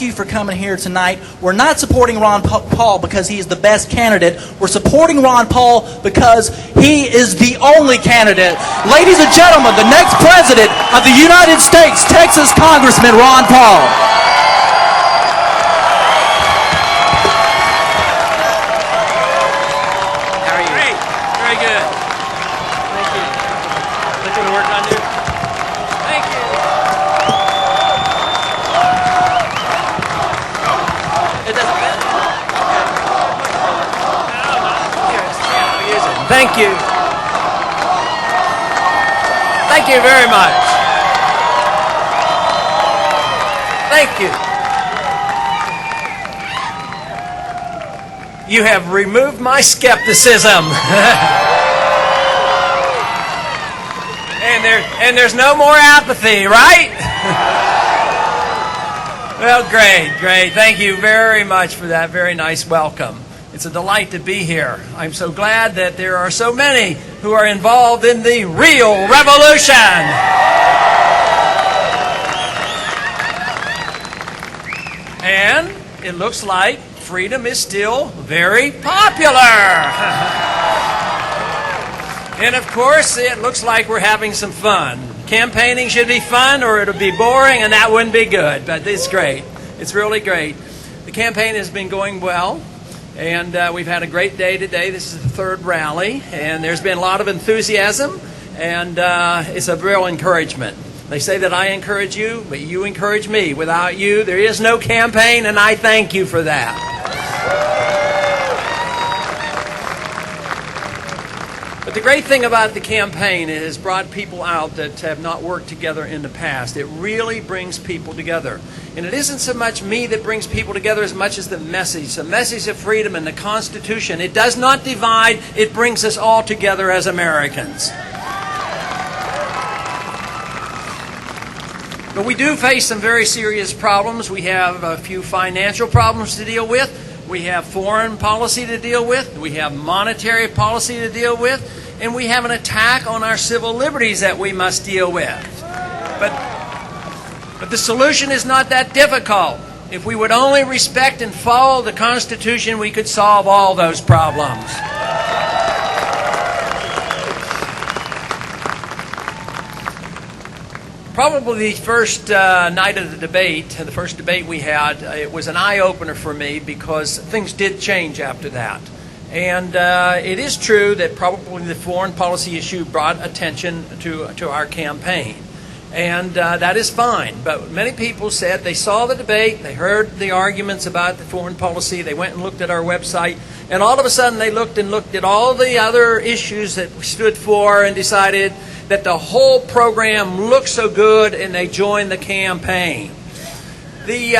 you for coming here tonight. We're not supporting Ron Paul because he is the best candidate. We're supporting Ron Paul because he is the only candidate. Ladies and gentlemen, the next president of the United States, Texas Congressman Ron Paul. How are you? Great. Very good. Thank you. Looking to work on you. Thank you. It doesn't matter. I'll use it. Thank you. Thank you very much. Thank you. You have removed my skepticism. and there's no more apathy, right? Well, great. Thank you very much for that very nice welcome. It's a delight to be here. I'm so glad that there are so many who are involved in the real revolution. And it looks like freedom is still very popular. And of course, it looks like we're having some fun. Campaigning should be fun or it'll be boring, and that wouldn't be good. But it's great. It's really great. The campaign has been going well, and we've had a great day today. This is the third rally, and there's been a lot of enthusiasm, and it's a real encouragement. They say that I encourage you, but you encourage me. Without you, there is no campaign, and I thank you for that. But the great thing about the campaign, it has brought people out that have not worked together in the past. It really brings people together. And it isn't so much me that brings people together as much as the message of freedom and the Constitution. It does not divide, it brings us all together as Americans. But we do face some very serious problems. We have a few financial problems to deal with. We have foreign policy to deal with. We have monetary policy to deal with. And we have an attack on our civil liberties that we must deal with. But the solution is not that difficult. If we would only respect and follow the Constitution, we could solve all those problems. Probably the first night of the debate, the first debate we had, it was an eye-opener for me because things did change after that. And it is true that probably the foreign policy issue brought attention to our campaign. And that is fine. But many people said they saw the debate, they heard the arguments about the foreign policy, they went and looked at our website, and all of a sudden they looked at all the other issues that we stood for and decided that the whole program looked so good, and they joined the campaign. The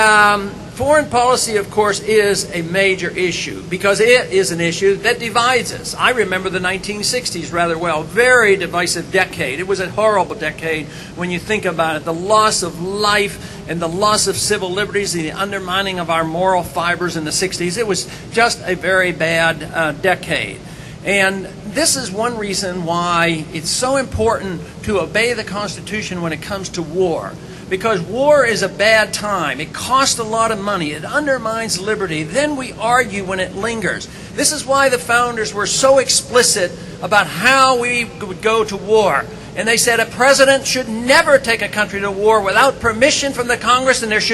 foreign policy, of course, is a major issue because it is an issue that divides us. I remember the 1960s rather well. Very divisive decade. It was a horrible decade when you think about it. The loss of life and the loss of civil liberties, the undermining of our moral fibers in the 60s. It was just a very bad decade. And this is one reason why it's so important to obey the Constitution when it comes to war. Because war is a bad time. It costs a lot of money. It undermines liberty. Then we argue when it lingers. This is why the founders were so explicit about how we would go to war. And they said a president should never take a country to war without permission from the Congress, and there should